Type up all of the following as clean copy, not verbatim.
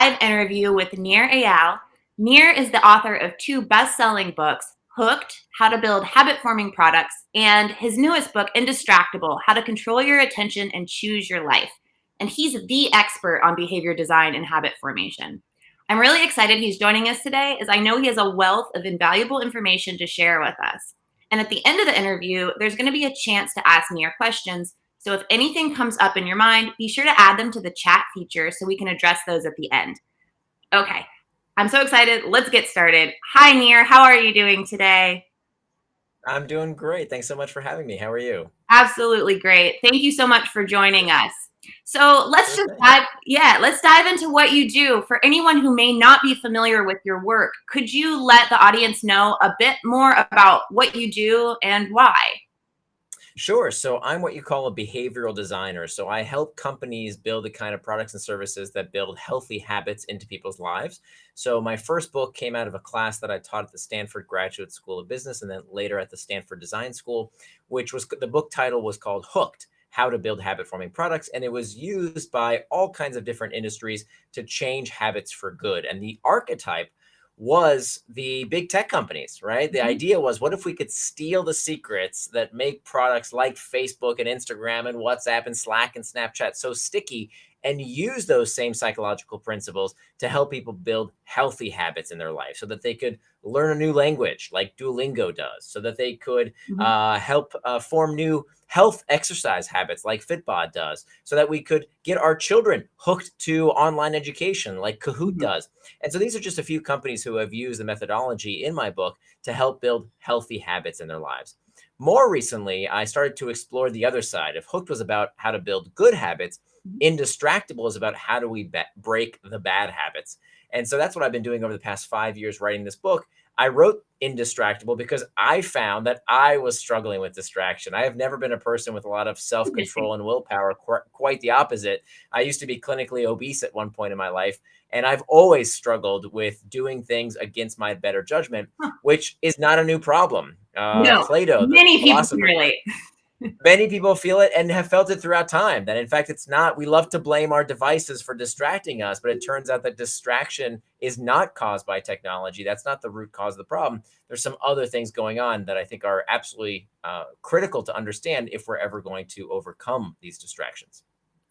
live interview with Nir Eyal. Nir is the author of two best-selling books, Hooked, How to Build Habit-Forming Products, and his newest book, Indistractable, How to Control Your Attention and Choose Your Life. And he's the expert on behavior design and habit formation. I'm really excited he's joining us today, as I know he has a wealth of invaluable information to share with us. And at the end of the interview, there's going to be a chance to ask Nir questions. So if anything comes up in your mind, be sure to add them to the chat feature so we can address those at the end. Okay, I'm so excited. Let's get started. Hi, Nir. How are you doing today? I'm doing great. Thanks so much for having me. How are you? Absolutely great. Thank you so much for joining us. So let's Sure just thing. let's dive into what you do. For anyone who may not be familiar with your work, could you let the audience know a bit more about what you do and why? Sure. So I'm what you call a behavioral designer. So I help companies build the kind of products and services that build healthy habits into people's lives. So my first book came out of a class that I taught at the Stanford Graduate School of Business and then later at the Stanford Design School, which was the book title was called Hooked: How to Build Habit Forming Products. And it was used by all kinds of different industries to change habits for good. And the archetype was the big tech companies, right? The idea was, what if we could steal the secrets that make products like Facebook and Instagram and WhatsApp and Slack and Snapchat so sticky and use those same psychological principles to help people build healthy habits in their life so that they could learn a new language like Duolingo does, so that they could Mhm. help form new health exercise habits like Fitbod does, so that we could get our children hooked to online education like Kahoot Mhm. does. And so these are just a few companies who have used the methodology in my book to help build healthy habits in their lives. More recently, I started to explore the other side. If Hooked was about how to build good habits, Mhm. Indistractable is about how do we break the bad habits. And so that's what I've been doing over the past 5 years writing this book. I wrote Indistractable because I found that I was struggling with distraction. I have never been a person with a lot of self Interesting. control and willpower, quite the opposite. I used to be clinically obese at one point in my life. And I've always struggled with doing things against my better judgment, Huh. which is not a new problem. No, Plato, the many people can philosopher, relate. many people feel it and have felt it throughout time. That in fact, it's not, we love to blame our devices for distracting us, but it turns out that distraction is not caused by technology. That's not the root cause of the problem. There's some other things going on that I think are absolutely critical to understand if we're ever going to overcome these distractions.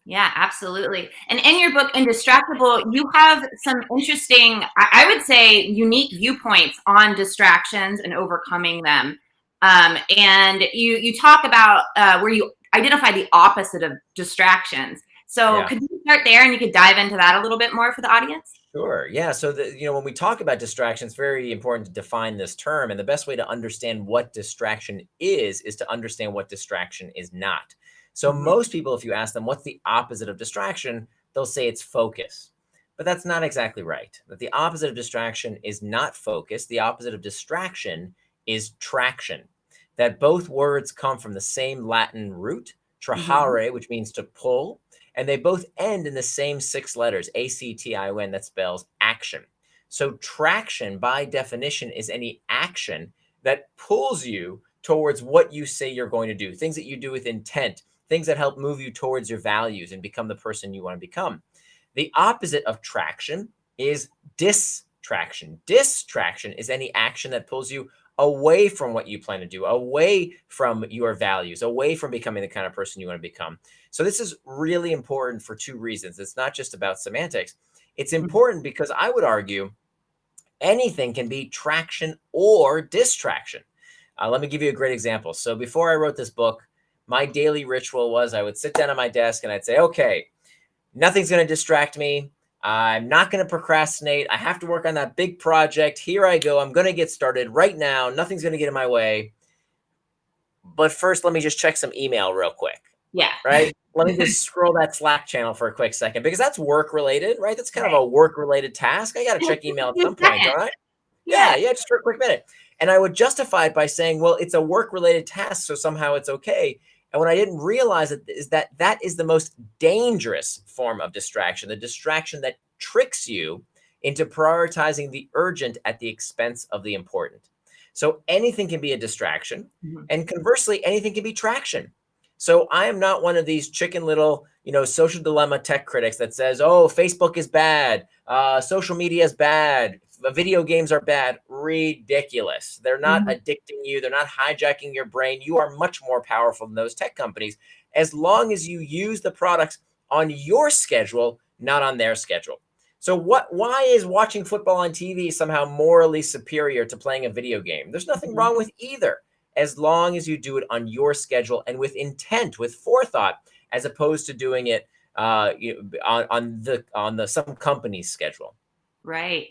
Yeah, absolutely. And in your book, Indistractable, you have some interesting, I would say, unique viewpoints on distractions and overcoming them. And you talk about where you identify the opposite of distractions. So Yeah. could you start there and you could dive into that a little bit more for the audience? Sure. Yeah. So when we talk about distraction, it's very important to define this term. And the best way to understand what distraction is to understand what distraction is not. So Mhm. most people, if you ask them what's the opposite of distraction, they'll say it's focus. But that's not exactly right. That the opposite of distraction is not focus. The opposite of distraction is traction. That both words come from the same Latin root, Mhm. trahare, which means to pull, and they both end in the same six letters, ACTION, that spells action. So traction, by definition, is any action that pulls you towards what you say you're going to do, things that you do with intent, things that help move you towards your values and become the person you want to become. The opposite of traction is distraction. Distraction is any action that pulls you away from what you plan to do, away from your values, away from becoming the kind of person you want to become. So this is really important for two reasons. It's not just about semantics. It's Mhm. important because I would argue anything can be traction or distraction. Let me give you a great example. So before I wrote this book, my daily ritual was I would sit down at my desk and I'd say, okay, nothing's going to distract me. I'm not going to procrastinate. I have to work on that big project. Here I go. I'm going to get started right now. Nothing's going to get in my way. But first, let me just check some email real quick, Yeah. right? Let me just scroll that Slack channel for a quick second because that's work related, right? That's kind of Right. a work related task. I got to And it check takes email a at few some point, seconds. don't I? Yeah. Yeah, just for a quick minute. And I would justify it by saying, well, it's a work related task, so somehow it's okay. And what I didn't realize is that that is the most dangerous form of distraction, the distraction that tricks you into prioritizing the urgent at the expense of the important. So anything can be a distraction. Mhm. And conversely, anything can be traction. So I am not one of these chicken little, social dilemma tech critics that says, oh, Facebook is bad, social media is bad, video games are bad. Ridiculous. They're not Mhm. addicting you. They're not hijacking your brain. You are much more powerful than those tech companies as long as you use the products on your schedule, not on their schedule. So why is watching football on TV somehow morally superior to playing a video game? There's nothing Mhm. wrong with either, as long as you do it on your schedule and with intent, with forethought, as opposed to doing it on the some company's schedule. Right.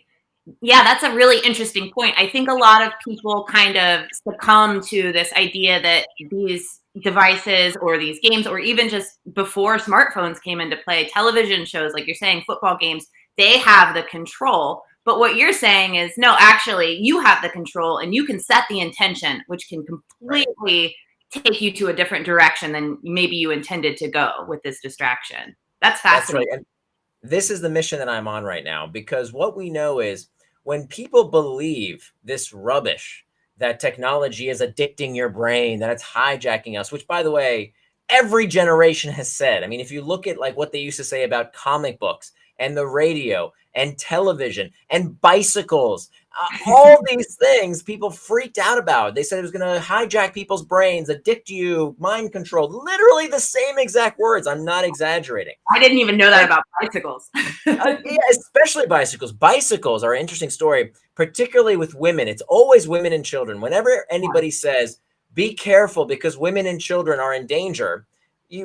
Yeah, that's a really interesting point. I think a lot of people kind of succumb to this idea that these devices or these games, or even just before smartphones came into play, television shows, like you're saying, football games, they have the control. But what you're saying is, no, actually, you have the control and you can set the intention, which can Right. completely take you to a different direction than maybe you intended to go with this distraction. That's That's right. fascinating. And this is the mission that I'm on right now, because what we know is when people believe this rubbish, that technology is addicting your brain, that it's hijacking us, which, by the way, every generation has said. I mean, if you look at like what they used to say about comic books and the radio and television and bicycles, all these things people freaked out about. They said it was going to hijack people's brains, addict you, mind control, literally the same exact words. I'm not exaggerating. I didn't even know that about bicycles. Yeah, especially bicycles. Bicycles are an interesting story, particularly with women. It's always women and children. Whenever anybody says, be careful because women and children are in danger,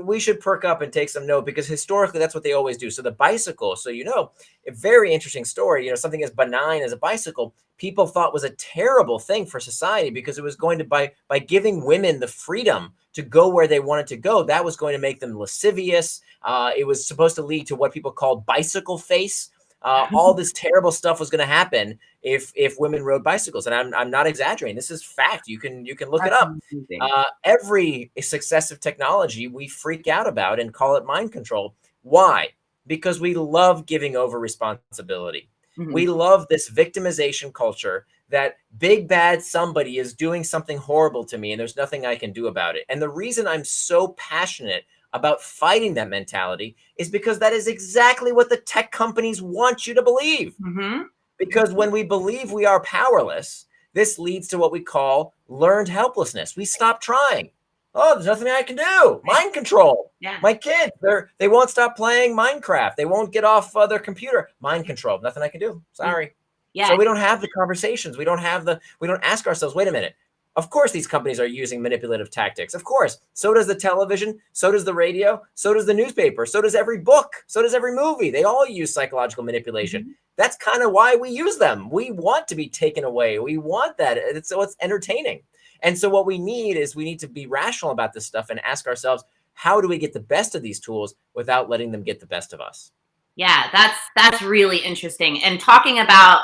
we should perk up and take some note, because historically that's what they always do. So the bicycle, a very interesting story, something as benign as a bicycle, people thought was a terrible thing for society, because it was going to, by giving women the freedom to go where they wanted to go, that was going to make them lascivious. It was supposed to lead to what people call bicycle face. All this terrible stuff was going to happen if women rode bicycles, and I'm not exaggerating. This is fact. You can look it That's up. amazing. Every successive technology we freak out about and call it mind control. Why? Because we love giving over responsibility. Mhm. We love this victimization culture that big bad somebody is doing something horrible to me and there's nothing I can do about it. And the reason I'm so passionate about fighting that mentality is because that is exactly what the tech companies want you to believe. Mhm. Because when we believe we are powerless, this leads to what we call learned helplessness. We stop trying. Oh, there's nothing I can do. Right. Mind control. Yeah. My kids, they won't stop playing Minecraft. They won't get off their computer. Mind control. Nothing I can do. Sorry. So Yeah. we don't have the conversations. We don't ask ourselves, wait a minute. Of course, these companies are using manipulative tactics. Of course. So does the television. So does the radio. So does the newspaper. So does every book. So does every movie. They all use psychological manipulation. Mhm. That's kind of why we use them. We want to be taken away. We want that. It's entertaining. And so what we need to be rational about this stuff and ask ourselves, how do we get the best of these tools without letting them get the best of us? Yeah, that's really interesting. And talking about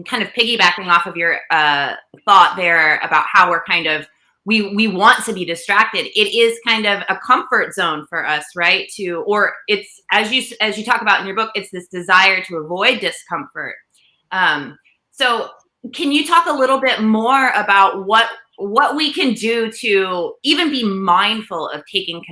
kind of piggybacking off of your thought there about how we're kind of we want to be distracted. It is kind of a comfort zone for us, right? Or it's as you talk about in your book, it's this desire to avoid discomfort. Um, so can you talk a little bit more about what we can do to even be mindful of taking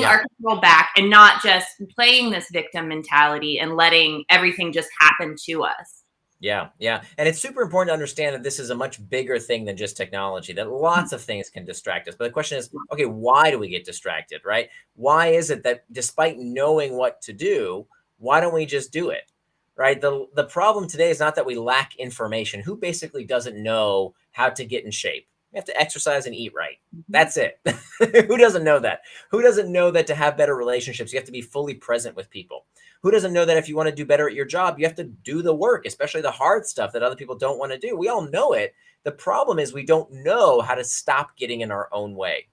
Yeah. our control back and not just playing this victim mentality and letting everything just happen to us. Yeah, yeah. And it's super important to understand that this is a much bigger thing than just technology, that lots of things can distract us. But the question is, okay, why do we get distracted, right? Why is it that despite knowing what to do, why don't we just do it? Right? The problem today is not that we lack information. Who basically doesn't know how to get in shape? You have to exercise and eat right. Mhm. That's it. Who doesn't know that? Who doesn't know that to have better relationships, you have to be fully present with people? Who doesn't know that if you want to do better at your job, you have to do the work, especially the hard stuff that other people don't want to do? We all know it. The problem is we don't know how to stop getting in our own way.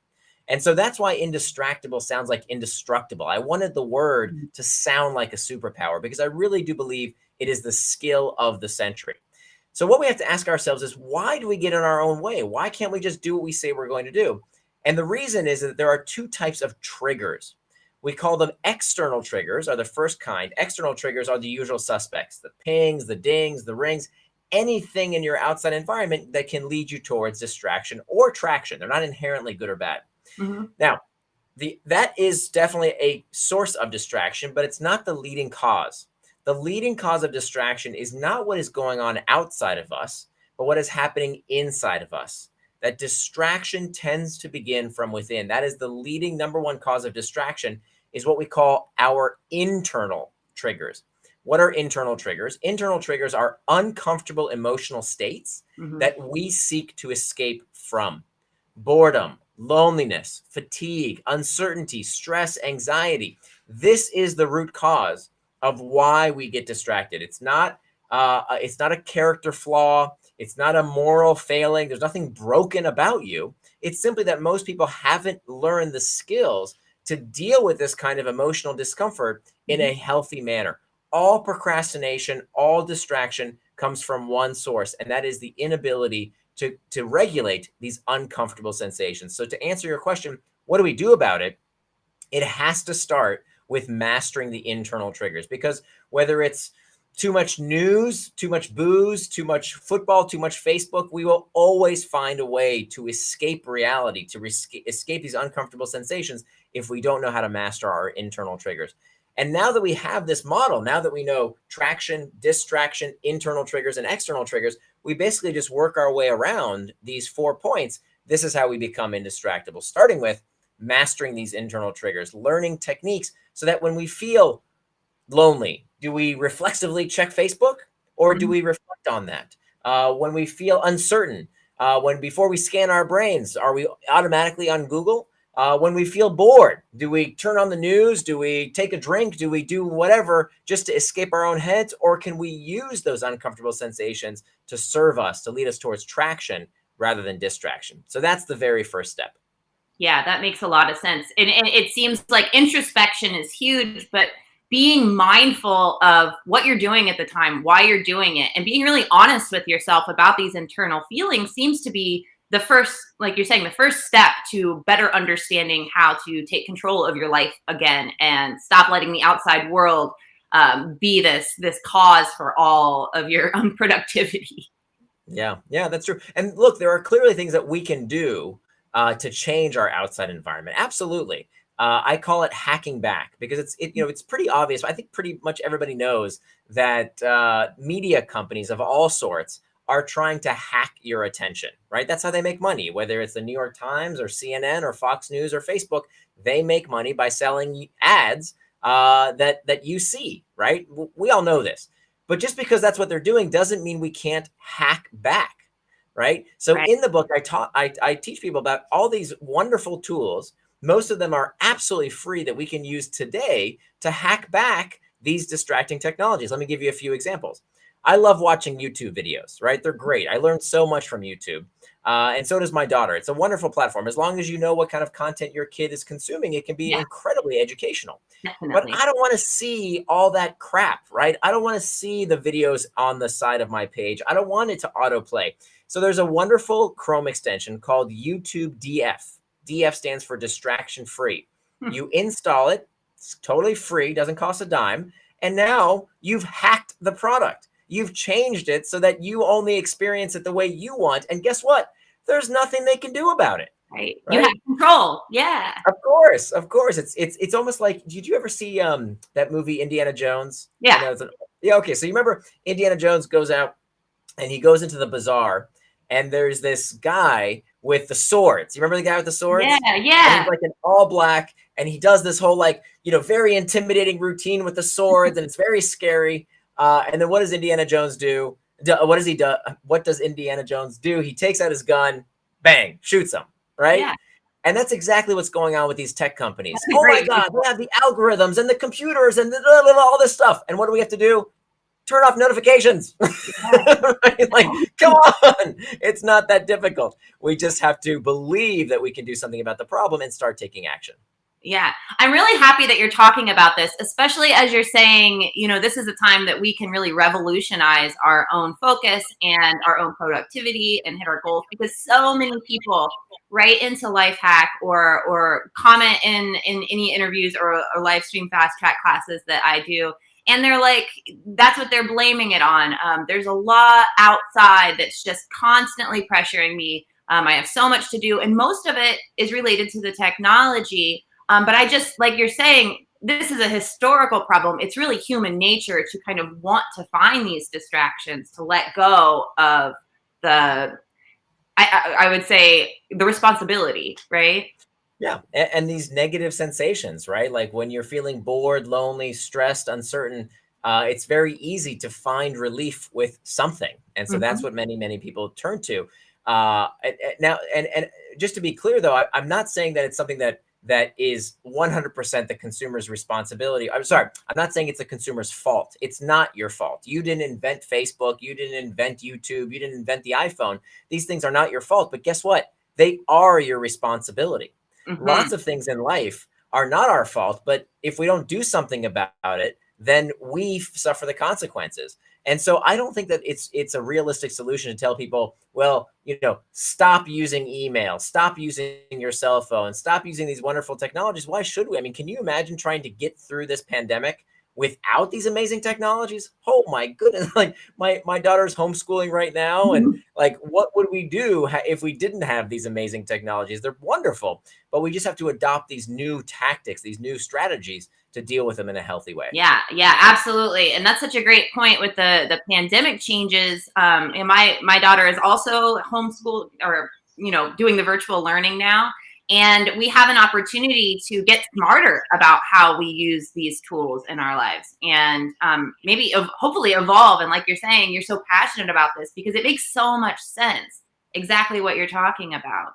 And so that's why indistractable sounds like indestructible. I wanted the word to sound like a superpower because I really do believe it is the skill of the century. So what we have to ask ourselves is, why do we get in our own way? Why can't we just do what we say we're going to do? And the reason is that there are two types of triggers. We call them external triggers, are the first kind. External triggers are the usual suspects, the pings, the dings, the rings, anything in your outside environment that can lead you towards distraction or traction. They're not inherently good or bad. Mhm. Now, that is definitely a source of distraction, but it's not the leading cause. The leading cause of distraction is not what is going on outside of us, but what is happening inside of us. That distraction tends to begin from within. That is the leading number one cause of distraction, is what we call our internal triggers. What are internal triggers? Internal triggers are uncomfortable emotional states Mhm. that we seek to escape from. Boredom, loneliness, fatigue, uncertainty, stress, anxiety. This is the root cause of why we get distracted. It's not a character flaw. It's not a moral failing. There's nothing broken about you. It's simply that most people haven't learned the skills to deal with this kind of emotional discomfort in Mhm. a healthy manner. All procrastination, all distraction comes from one source, and that is the inability to regulate these uncomfortable sensations. So to answer your question, what do we do about it? It has to start with mastering the internal triggers, because whether it's too much news, too much booze, too much football, too much Facebook, we will always find a way to escape reality, to escape these uncomfortable sensations if we don't know how to master our internal triggers. And now that we have this model, now that we know traction, distraction, internal triggers, and external triggers, we basically just work our way around these 4 points. This is how we become indistractable, starting with mastering these internal triggers, learning techniques so that when we feel lonely, do we reflexively check Facebook, or do Mhm. we reflect on that? When we feel uncertain, when before we scan our brains, are we automatically on Google? When we feel bored, do we turn on the news? Do we take a drink? Do we do whatever just to escape our own heads? Or can we use those uncomfortable sensations to serve us, to lead us towards traction rather than distraction? So that's the very first step. Yeah, that makes a lot of sense. And it seems like introspection is huge, but being mindful of what you're doing at the time, why you're doing it, and being really honest with yourself about these internal feelings seems to be the first, like you're saying, the first step to better understanding how to take control of your life again and stop letting the outside world be this cause for all of your unproductivity. Yeah, yeah, that's true. And look, there are clearly things that we can do to change our outside environment. Absolutely. I call it hacking back, because it's pretty obvious. I think pretty much everybody knows that media companies of all sorts are trying to hack your attention, right? That's how they make money. Whether it's the New York Times or CNN or Fox News or Facebook, they make money by selling ads that you see, right? We all know this. But just because that's what they're doing doesn't mean we can't hack back, right? So Right. in the book, I teach people about all these wonderful tools. Most of them are absolutely free that we can use today to hack back these distracting technologies. Let me give you a few examples. I love watching YouTube videos, right? They're great. I learned so much from YouTube. And so does my daughter. It's a wonderful platform. As long as you know what kind of content your kid is consuming, it can be Yeah, incredibly educational. But definitely. I don't want to see all that crap, right? I don't want to see the videos on the side of my page. I don't want it to autoplay. So there's a wonderful Chrome extension called YouTube DF. DF stands for distraction free. Hmm. You install it, it's totally free, doesn't cost a dime. And now you've hacked the product. You've changed it so that you only experience it the way you want. And guess what? There's nothing they can do about it, Right. You have right? control. Yeah. Of course, of course. It's almost like, did you ever see that movie Indiana Jones? I Yeah. know yeah, okay. So you remember Indiana Jones goes out and he goes into the bazaar, and there's this guy with the swords. You remember the guy with the Yeah. swords? And he's Yeah. like in all black, and he does this whole, like, very intimidating routine with the swords, and it's very scary. And then what does Indiana Jones do? What does he do? What does Indiana Jones do? He takes out his gun, bang, shoots him, right? Yeah. And that's exactly what's going on with these tech companies. That's a Oh my great God, visual. they have the algorithms and the computers and all this stuff. And what do we have to do? Turn off notifications. Yeah. Right? Like, come on. It's not that difficult. We just have to believe that we can do something about the problem and start taking action. Yeah. I'm really happy that you're talking about this, especially as you're saying, this is a time that we can really revolutionize our own focus and our own productivity and hit our goals, because so many people write into life hack or comment in any interviews or live stream fast track classes that I do. And they're like, that's what they're blaming it on. There's a law outside that's just constantly pressuring me, I have so much to do, and most of it is related to the technology. But I just, like you're saying, this is a historical problem. It's really human nature to kind of want to find these distractions, to let go of the, I would say, the responsibility, right? Yeah, and these negative sensations, right? Like when you're feeling bored, lonely, stressed, uncertain, it's very easy to find relief with something, and so that's Hmm. what many people turn to. Now, and just to be clear, though, I'm not saying that it's something that is 100% the consumer's responsibility. I'm sorry, I'm not saying it's the consumer's fault. It's not your fault. You didn't invent Facebook. You didn't invent YouTube. You didn't invent the iPhone. These things are not your fault. But guess what? They are your responsibility. Hmm. Lots of things in life are not our fault, but if we don't do something about it, then we suffer the consequences. And so I don't think that it's a realistic solution to tell people, well, stop using email, stop using your cell phone, stop using these wonderful technologies. Why should we? I mean, can you imagine trying to get through this pandemic without these amazing technologies? Oh my goodness. Like my daughter's homeschooling right now, and like what would we do if we didn't have these amazing technologies? They're wonderful, but we just have to adopt these new tactics, these new strategies to deal with them in a healthy way. Yeah, yeah, absolutely. And that's such a great point with the pandemic changes. And my daughter is also homeschooled, or doing the virtual learning now. And we have an opportunity to get smarter about how we use these tools in our lives, and maybe hopefully evolve. And like you're saying, you're so passionate about this because it makes so much sense. Exactly what you're talking about.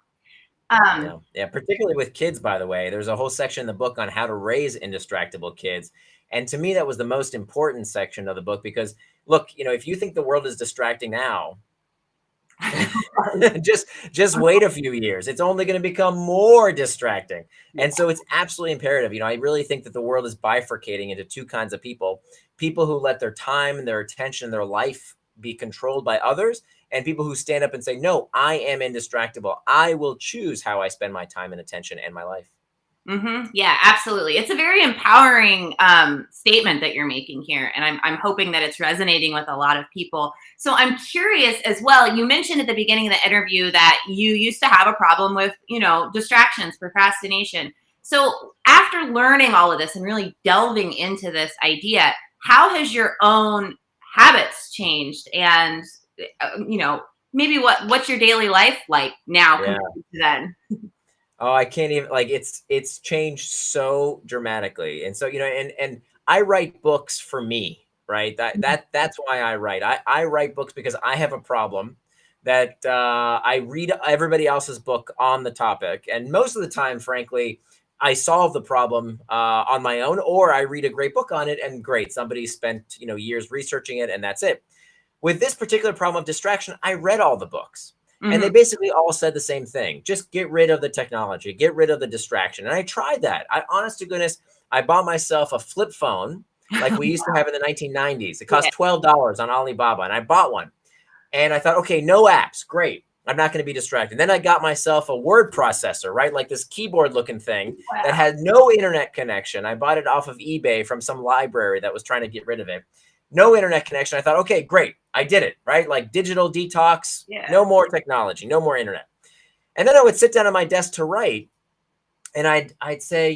Um, Yeah, yeah, particularly with kids, by the way. There's a whole section in the book on how to raise indistractable kids. And to me, that was the most important section of the book because, look, if you think the world is distracting now, just wait a few years. It's only going to become more distracting. And so it's absolutely imperative. I really think that the world is bifurcating into two kinds of people: people who let their time and their attention and their life be controlled by others, and people who stand up and say, no, I am indistractable. I will choose how I spend my time and attention and my life. Yeah, absolutely. It's a very empowering statement that you're making here, and I'm hoping that it's resonating with a lot of people. So I'm curious as well. You mentioned at the beginning of the interview that you used to have a problem with, distractions, procrastination. So after learning all of this and really delving into this idea, how has your own habits changed? And maybe what's your daily life like now Yeah. compared to then? Oh, I can't even, like, it's changed so dramatically. And so, and I write books for me, right? That's why I write. I write books because I have a problem that I read everybody else's book on the topic. And most of the time, frankly, I solve the problem on my own, or I read a great book on it and great. Somebody spent, years researching it and that's it. With this particular problem of distraction, I read all the books. And they Hmm. basically all said the same thing. Just get rid of the technology, get rid of the distraction. And I tried that. Honest to goodness, I bought myself a flip phone like we used to have in the 1990s. It Yeah. cost $12 on Alibaba, and I bought one. And I thought, okay, no apps, great. I'm not going to be distracted. Then I got myself a word processor, right? Like this keyboard looking thing that Wow. had no internet connection. I bought it off of eBay from some library that was trying to get rid of it. No internet connection. I thought, okay, great. I did it, right? Like digital detox, Yeah. no more technology, no more internet. And then I would sit down at my desk to write, and I'd say,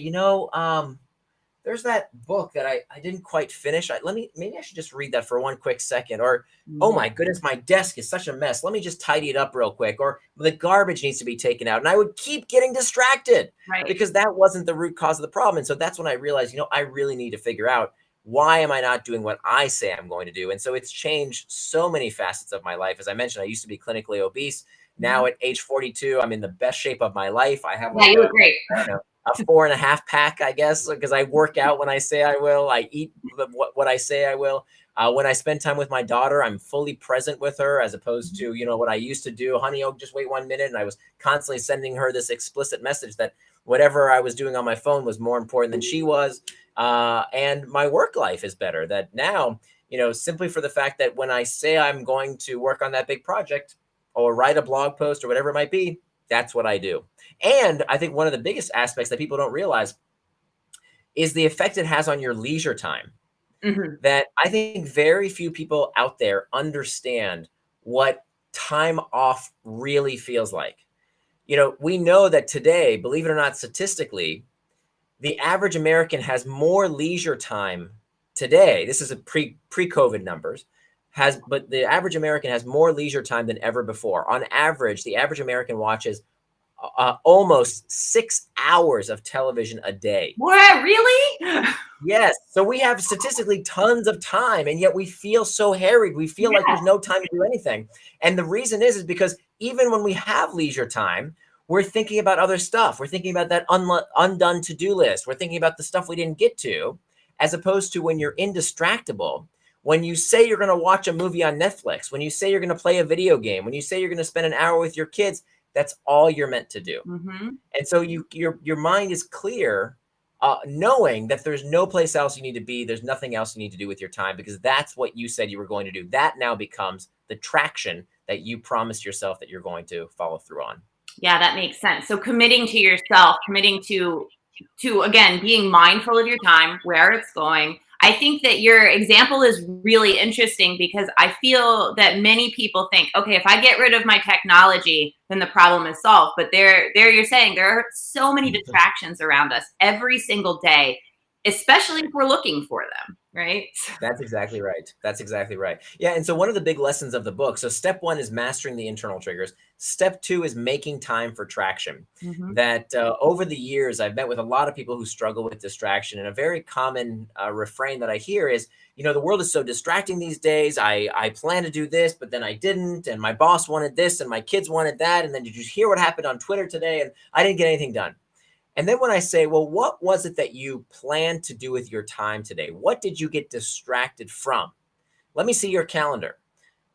there's that book that I didn't quite finish. Maybe I should just read that for one quick second. Or, oh Yeah. my goodness, my desk is such a mess. Let me just tidy it up real quick. Or the garbage needs to be taken out. And I would keep getting distracted Right. because that wasn't the root cause of the problem. And so that's when I realized, I really need to figure out, why am I not doing what I say I'm going to do? And so it's changed so many facets of my life. As I mentioned, I used to be clinically obese. Now Mhm. at age 42, I'm in the best shape of my life. I have Yeah, like you look great. I don't know, a 4.5 pack, I guess, because I work out when I say I will. I eat what I say I will. When I spend time with my daughter, I'm fully present with her, as opposed to, what I used to do. Honey, oh, just wait 1 minute. And I was constantly sending her this explicit message that whatever I was doing on my phone was more important than she was. And my work life is better. That now, simply for the fact that when I say I'm going to work on that big project or write a blog post or whatever it might be, that's what I do. And I think one of the biggest aspects that people don't realize is the effect it has on your leisure time. Mhm. That I think very few people out there understand what time off really feels like. We know that today, believe it or not, statistically, the average American has more leisure time today. This is a pre-COVID numbers. But the average American has more leisure time than ever before. On average, the average American watches almost 6 hours of television a day. What, really? Yes. So we have statistically tons of time, and yet we feel so harried. We feel like Yeah. there's no time to do anything. And the reason is because even when we have leisure time, we're thinking about other stuff. We're thinking about that undone to-do list. We're thinking about the stuff we didn't get to, as opposed to when you're indistractable. When you say you're going to watch a movie on Netflix, when you say you're going to play a video game, when you say you're going to spend an hour with your kids, that's all you're meant to do. Mm-hmm. And so your mind is clear, knowing that there's no place else you need to be. There's nothing else you need to do with your time, because that's what you said you were going to do. That now becomes the traction that you promised yourself that you're going to follow through on. Yeah, that makes sense. So committing to yourself, committing to again, being mindful of your time, where it's going. I think that your example is really interesting because I feel that many people think, okay, if I get rid of my technology, then the problem is solved. But there you're saying there are so many distractions around us every single day, especially if we're looking for them, right? That's exactly right. That's exactly right. Yeah. And so one of the big lessons of the book, so step one is mastering the internal triggers. Step two is making time for traction. Mm-hmm. That over the years, I've met with a lot of people who struggle with distraction. And a very common refrain that I hear is, the world is so distracting these days. I plan to do this, but then I didn't. And my boss wanted this and my kids wanted that. And then did you hear what happened on Twitter today? And I didn't get anything done. And then when I say, well, what was it that you planned to do with your time today? What did you get distracted from? Let me see your calendar.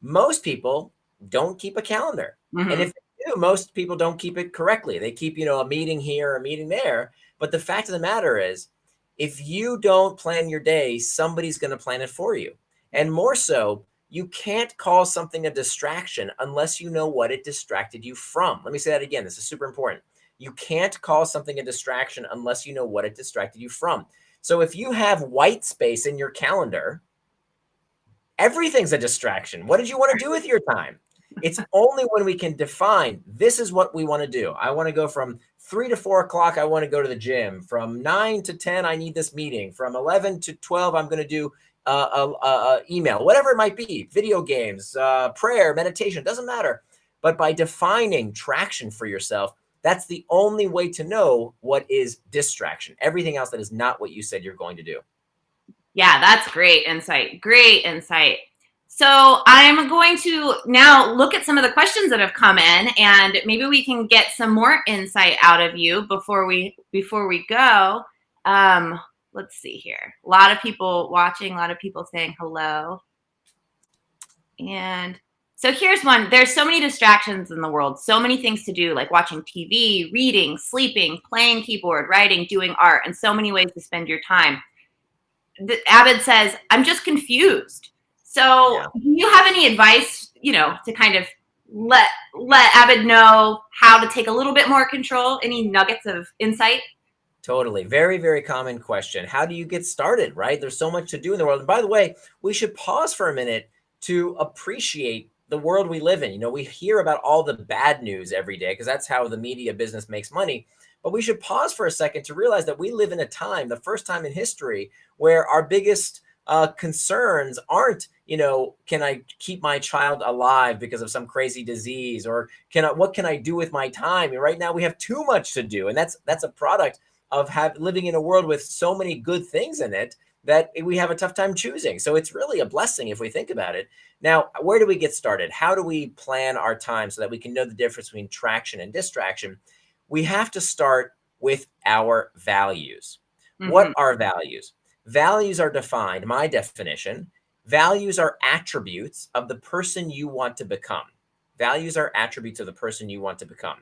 Most people don't keep a calendar. Mm-hmm. And if they do, most people don't keep it correctly. They keep, a meeting here, a meeting there. But the fact of the matter is, if you don't plan your day, somebody's going to plan it for you. And more so, you can't call something a distraction unless you know what it distracted you from. Let me say that again. This is super important. You can't call something a distraction unless you know what it distracted you from. So if you have white space in your calendar, everything's a distraction. What did you want to do with your time? It's only when we can define, this is what we want to do. I want to go from 3 to 4 o'clock. I want to go to the gym. From 9 to 10, I need this meeting. From 11 to 12, I'm going to do email, whatever it might be, video games, prayer, meditation, doesn't matter. But by defining traction for yourself, that's the only way to know what is distraction. Everything else that is not what you said you're going to do. Yeah, that's great insight. Great insight. So I'm going to now look at some of the questions that have come in, and maybe we can get some more insight out of you before we go. Let's see here. A lot of people watching, a lot of people saying hello. And so here's one. There's so many distractions in the world, so many things to do, like watching TV, reading, sleeping, playing keyboard, writing, doing art, and so many ways to spend your time. Abid says, I'm just confused. So do you have any advice, to kind of let Abid know how to take a little bit more control? Any nuggets of insight? Totally. Very, very common question. How do you get started, right? There's so much to do in the world. And by the way, we should pause for a minute to appreciate the world we live in. We hear about all the bad news every day because that's how the media business makes money. But we should pause for a second to realize that we live in a time, the first time in history, where our biggest concerns aren't, can I keep my child alive because of some crazy disease, or what can I do with my time? And right now we have too much to do, and that's a product of living in a world with so many good things in it that we have a tough time choosing. So it's really a blessing if we think about it. Now, where do we get started? How do we plan our time so that we can know the difference between traction and distraction? We have to start with our values. Mm-hmm. What are values? Values are defined, my definition, values are attributes of the person you want to become. Values are attributes of the person you want to become.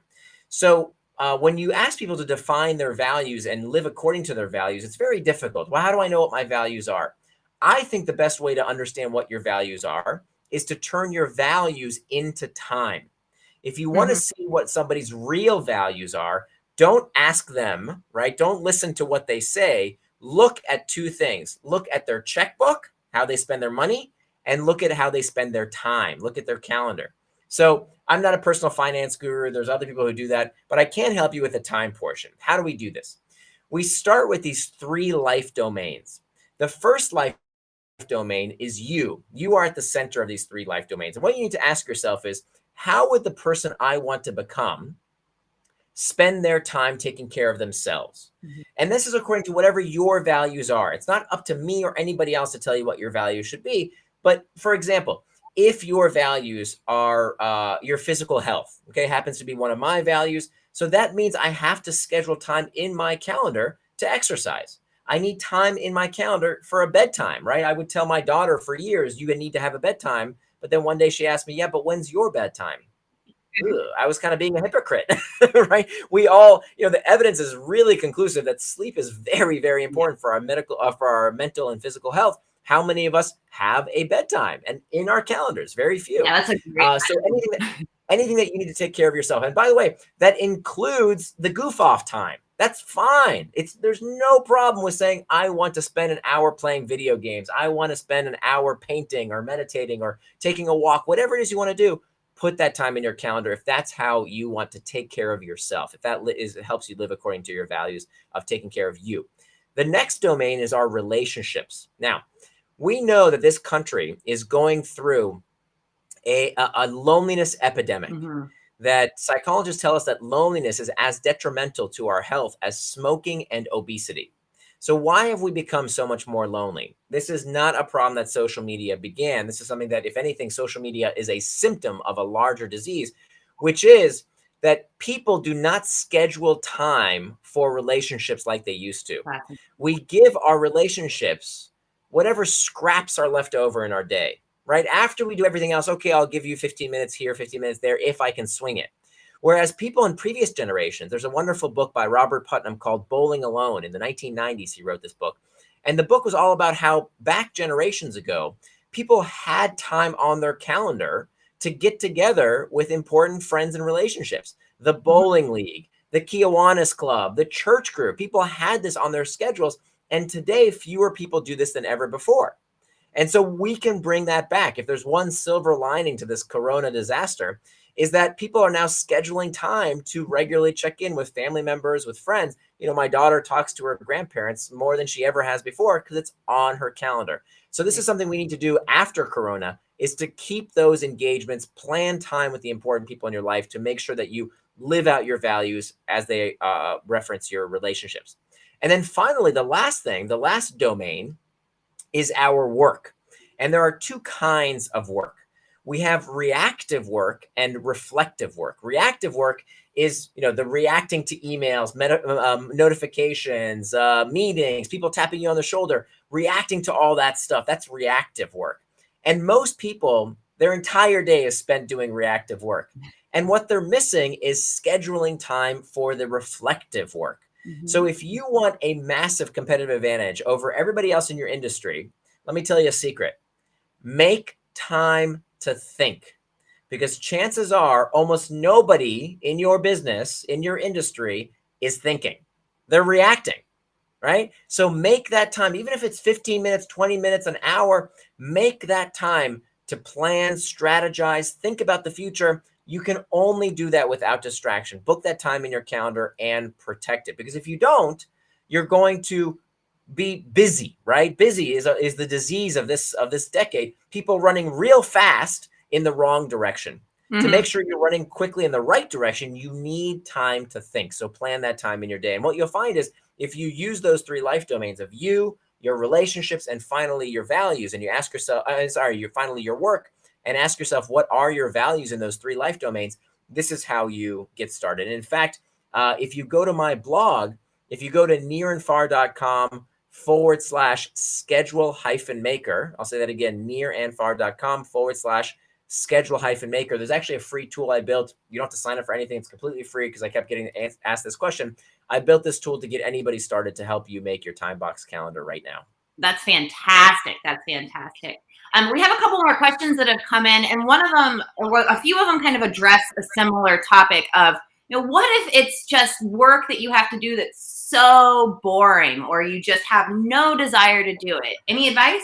So when you ask people to define their values and live according to their values, it's very difficult. Well, how do I know what my values are? I think the best way to understand what your values are is to turn your values into time. If you want to see what somebody's real values are, don't ask them, right? Don't listen to what they say. Look at two things. Look at their checkbook, how they spend their money, and look at how they spend their time. Look at their calendar. So I'm not a personal finance guru. There's other people who do that, but I can help you with the time portion. How do we do this? We start with these 3 life domains. The first life domain is you. You are at the center of these 3 life domains. And what you need to ask yourself is, how would the person I want to become spend their time taking care of themselves? Mhm. And this is according to whatever your values are. It's not up to me or anybody else to tell you what your values should be. But for example, if your values are your physical health, okay, happens to be one of my values. So that means I have to schedule time in my calendar to exercise. I need time in my calendar for a bedtime, right? I would tell my daughter for years, you need to have a bedtime. But then one day she asked me, yeah, but when's your bedtime? Ugh, I was kind of being a hypocrite, right? We all, the evidence is really conclusive that sleep is very, very important for for our mental and physical health. How many of us have a bedtime and in our calendars? Very few. Yeah, that's a great So question. anything that you need to take care of yourself. And by the way, that includes the goof off time. That's fine. There's no problem with saying, I want to spend an hour playing video games. I want to spend an hour painting or meditating or taking a walk, whatever it is you want to do. Put that time in your calendar if that's how you want to take care of yourself, if that helps you live according to your values of taking care of you. The next domain is our relationships. Now, we know that this country is going through a loneliness epidemic, Mhm. that psychologists tell us that loneliness is as detrimental to our health as smoking and obesity. So why have we become so much more lonely? This is not a problem that social media began. This is something that, if anything, social media is a symptom of a larger disease, which is that people do not schedule time for relationships like they used to. That's We give our relationships whatever scraps are left over in our day, right? After we do everything else, okay, I'll give you 15 minutes here, 15 minutes there, if I can swing it. Whereas people in previous generations, there's a wonderful book by Robert Putnam called Bowling Alone. In the 1990s, he wrote this book. And the book was all about how back generations ago, people had time on their calendar to get together with important friends and relationships. The bowling league, the Kiwanis Club, the church group, people had this on their schedules. And today, fewer people do this than ever before. And so we can bring that back. If there's one silver lining to this corona disaster, is that people are now scheduling time to regularly check in with family members, with friends. My daughter talks to her grandparents more than she ever has before because it's on her calendar. So this is something we need to do after corona, is to keep those engagements, plan time with the important people in your life to make sure that you live out your values as they reference your relationships. And then finally, the last domain is our work. And there are 2 kinds of work. We have reactive work and reflective work. Reactive work is, the reacting to emails, notifications, meetings, people tapping you on the shoulder, reacting to all that stuff. That's reactive work. And most people, their entire day is spent doing reactive work. And what they're missing is scheduling time for the reflective work. So Mhm. if you want a massive competitive advantage over everybody else in your industry, let me tell you a secret. Make time to think, because chances are almost nobody in your business, in your industry, is thinking. They're reacting, right? So make that time, even if it's 15 minutes, 20 minutes, an hour, make that time to plan, strategize, think about the future. You can only do that without distraction. Book that time in your calendar and protect it. Because if you don't, you're going to be busy, right? Busy is the disease of this decade. People running real fast in the wrong direction. To make Mhm. sure you're running quickly in the right direction, you need time to think. So plan that time in your day. And what you'll find is, if you use those 3 life domains of you, your relationships, and finally your values, and you ask yourself, finally your work, and ask yourself, what are your values in those 3 life domains? This is how you get started. And in fact, if you go to my blog, if you go to nirandfar.com/schedule-maker, I'll say that again, nirandfar.com/schedule-maker. There's actually a free tool I built. You don't have to sign up for anything. It's completely free, because I kept getting asked this question. I built this tool to get anybody started to help you make your time box calendar right now. That's fantastic. That's fantastic. We have a couple more questions that have come in, and one of them, or a few of them, kind of address a similar topic of, what if it's just work that you have to do that's so boring, or you just have no desire to do it? Any advice?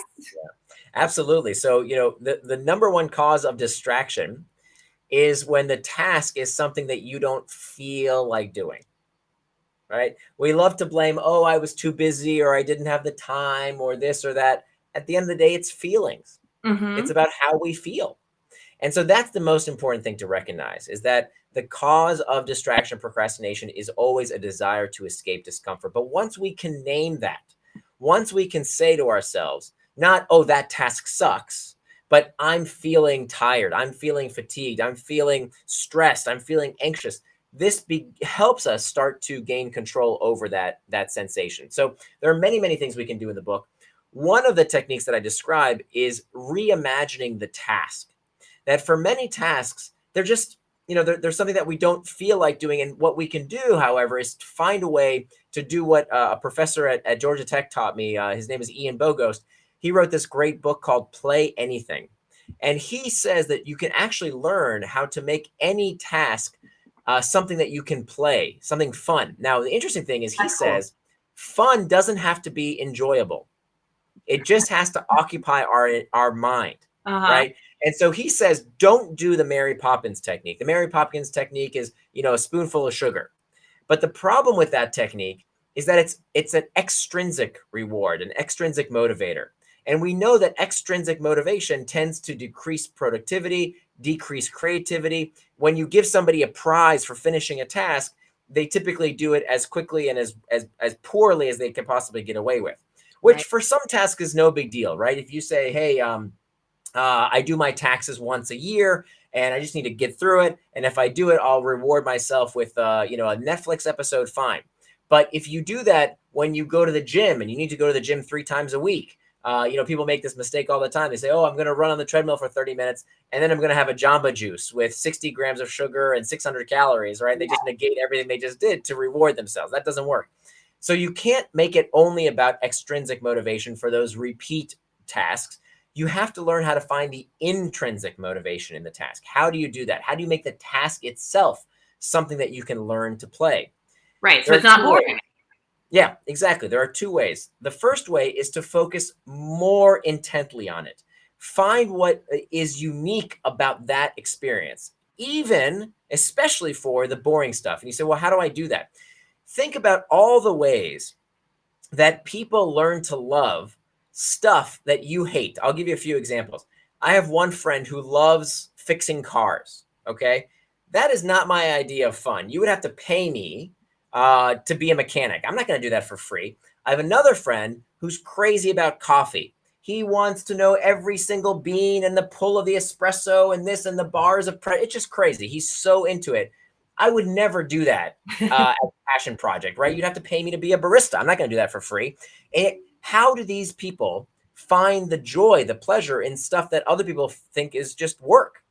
Absolutely. So, the number one cause of distraction is when the task is something that you don't feel like doing, right? We love to blame, oh, I was too busy or I didn't have the time or this or that. At the end of the day, it's feelings. It's Mm-hmm. about how we feel. And so that's the most important thing to recognize, is that the cause of distraction procrastination is always a desire to escape discomfort. But once we can name that, once we can say to ourselves, not, oh, that task sucks, but I'm feeling tired, I'm feeling fatigued, I'm feeling stressed, I'm feeling anxious. Helps us start to gain control over that sensation. So there are many, many things we can do in the book. One of the techniques that I describe is reimagining the task. That for many tasks, they're just, there's something that we don't feel like doing. And what we can do, however, is to find a way to do what a professor at Georgia Tech taught me. His name is Ian Bogost. He wrote this great book called Play Anything. And he says that you can actually learn how to make any task something that you can play, something fun. Now, the interesting thing is he That's cool. says fun doesn't have to be enjoyable. It just has to occupy our mind, Uh-huh. right? And so he says, don't do the Mary Poppins technique. The Mary Poppins technique is, a spoonful of sugar. But the problem with that technique is that it's an extrinsic reward, an extrinsic motivator. And we know that extrinsic motivation tends to decrease productivity, decrease creativity. When you give somebody a prize for finishing a task, they typically do it as quickly and as poorly as they can possibly get away with, which Right. for some tasks is no big deal, right? If you say, hey, I do my taxes once a year and I just need to get through it. And if I do it, I'll reward myself with, a Netflix episode, fine. But if you do that when you go to the gym and you need to go to the gym 3 times a week, people make this mistake all the time. They say, oh, I'm going to run on the treadmill for 30 minutes and then I'm going to have a Jamba Juice with 60 grams of sugar and 600 calories, right? They just negate everything they just did to reward themselves. That doesn't work. So you can't make it only about extrinsic motivation for those repeat tasks. You have to learn how to find the intrinsic motivation in the task. How do you do that? How do you make the task itself something that you can learn to play? Right. So There it's are not two ways. boring. Yeah, exactly. There are 2 ways. The first way is to focus more intently on it. Find what is unique about that experience, especially for the boring stuff. And you say, well, how do I do that? Think about all the ways that people learn to love stuff that you hate. I'll give you a few examples. I have one friend who loves fixing cars. Okay. That is not my idea of fun. You would have to pay me to be a mechanic. I'm not going to do that for free. I have another friend who's crazy about coffee. He wants to know every single bean and the pull of the espresso and this and the bars of it's just crazy. He's so into it. I would never do that as a passion project, right? You'd have to pay me to be a barista. I'm not going to do that for free. How do these people find the joy, the pleasure in stuff that other people think is just work?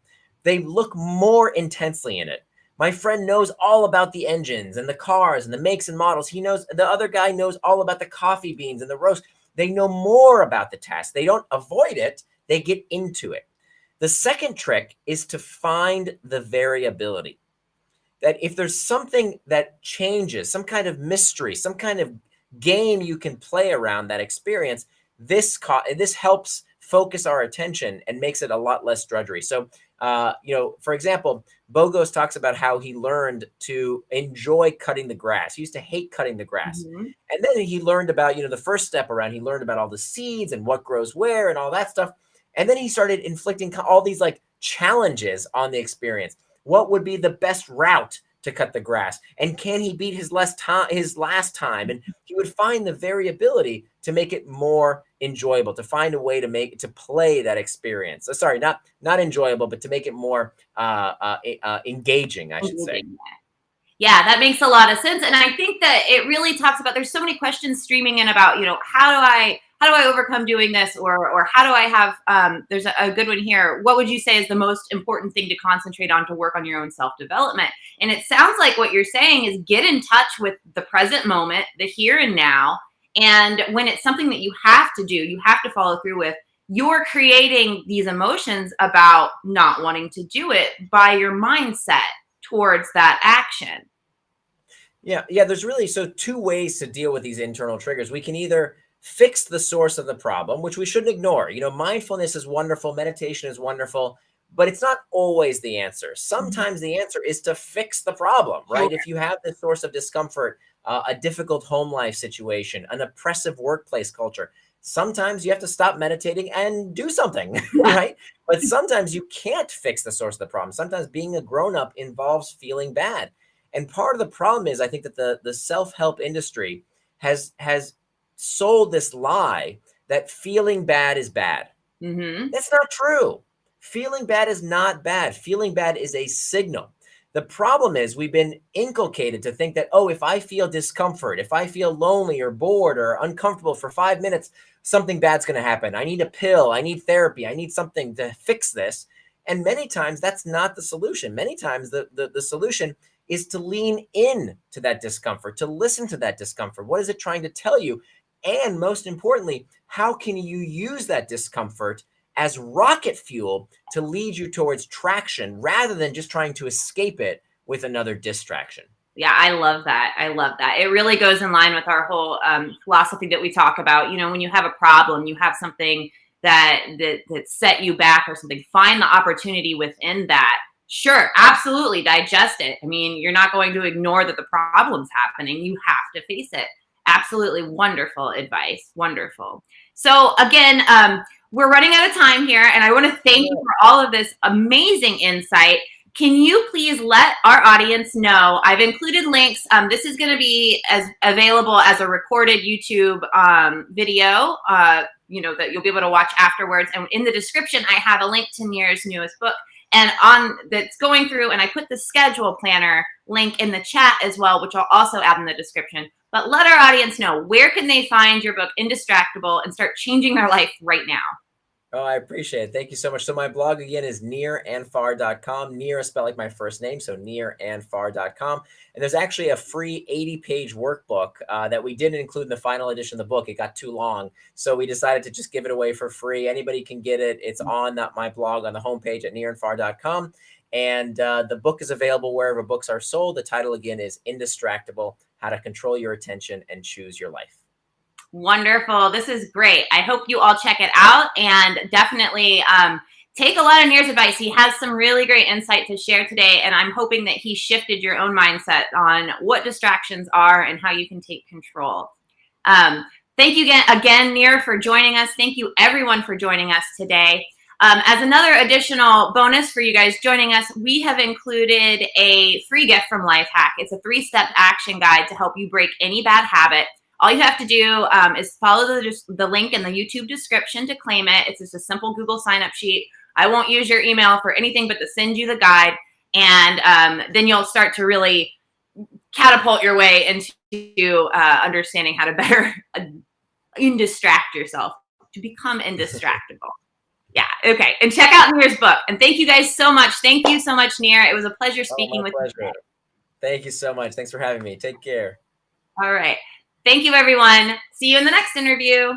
They look more intensely in it. My friend knows all about the engines and the cars and the makes and models. He knows, the other guy knows all about the coffee beans and the roast. They know more about the task. They don't avoid it, they get into it. The second trick is to find the variability. That if there's something that changes, some kind of mystery, some kind of game you can play around that experience, this helps focus our attention and makes it a lot less drudgery. So, for example, Bogos talks about how he learned to enjoy cutting the grass. He used to hate cutting the grass. Mhm. And then he learned about, the first step around, he learned about all the seeds and what grows where and all that stuff. And then he started inflicting all these like challenges on the experience. What would be the best route to cut the grass? And can he beat his last time? And he would find the variability to make it more enjoyable, to find a way to play that experience. Sorry, not enjoyable, but to make it more engaging, I should say. Engaging. Yeah, that makes a lot of sense. And I think that it really talks about, there's so many questions streaming in about, how do I overcome doing this? Or how do I have, there's a good one here. What would you say is the most important thing to concentrate on to work on your own self-development? And it sounds like what you're saying is get in touch with the present moment, the here and now. And when it's something that you have to do, you have to follow through with, you're creating these emotions about not wanting to do it by your mindset towards that action. Yeah. There's really 2 ways to deal with these internal triggers. We can either fix the source of the problem, which we shouldn't ignore. Mindfulness is wonderful, meditation is wonderful, but it's not always the answer. Sometimes the answer is to fix the problem, right? If you have this source of discomfort, a difficult home life situation, an oppressive workplace culture, sometimes you have to stop meditating and do something, Yeah. right? But sometimes you can't fix the source of the problem. Sometimes being a grown up involves feeling bad. And part of the problem is I think that the self-help industry has sold this lie that feeling bad is bad. Mm-hmm. That's not true. Feeling bad is not bad. Feeling bad is a signal. The problem is we've been inculcated to think that, oh, if I feel discomfort, if I feel lonely or bored or uncomfortable for 5 minutes, something bad's going to happen. I need a pill. I need therapy. I need something to fix this. And many times that's not the solution. Many times the solution is to lean in to that discomfort, to listen to that discomfort. What is it trying to tell you? And most importantly, how can you use that discomfort as rocket fuel to lead you towards traction rather than just trying to escape it with another distraction? Yeah, I love that. I love that. It really goes in line with our whole philosophy that we talk about. You know, when you have a problem, you have something that set you back or something. Find the opportunity within that. Sure, absolutely, digest it. I mean, you're not going to ignore that the problem's happening. You have to face it. Absolutely wonderful advice. Wonderful. So again, we're running out of time here, and I want to thank you for all of this amazing insight. Can you please let our audience know? I've included links. This is going to be as available as a recorded YouTube video, that you'll be able to watch afterwards. And in the description, I have a link to Nir's newest book, and that's going through. And I put the schedule planner link in the chat as well, which I'll also add in the description. But let our audience know, where can they find your book, Indistractable, and start changing their life right now? Oh, I appreciate it. Thank you so much. So my blog again is nirandfar.com. Nir is spelled like my first name, so nirandfar.com. And there's actually a free 80-page workbook that we didn't include in the final edition of the book. It got too long, so we decided to just give it away for free. Anybody can get it. It's on my blog on the homepage at nirandfar.com. And the book is available wherever books are sold. The title again is Indistractable: How to Control Your Attention and Choose Your Life. Wonderful. This is great. I hope you all check it out, and definitely take a lot of Nir's advice. He has some really great insight to share today, and I'm hoping that he shifted your own mindset on what distractions are and how you can take control. Thank you again, Nir, for joining us. Thank you, everyone, for joining us today. As another additional bonus for you guys joining us, we have included a free gift from Lifehack. It's a 3-step action guide to help you break any bad habit. All you have to do is follow the link in the YouTube description to claim it. It's just a simple Google sign-up sheet. I won't use your email for anything but to send you the guide, and then you'll start to really catapult your way into understanding how to better indistract yourself, to become indistractable. Yeah, okay. And check out Nir's book. And thank you guys so much. Thank you so much, Nir. It was a pleasure speaking with you. Thank you so much. Thanks for having me. Take care. All right. Thank you, everyone. See you in the next interview.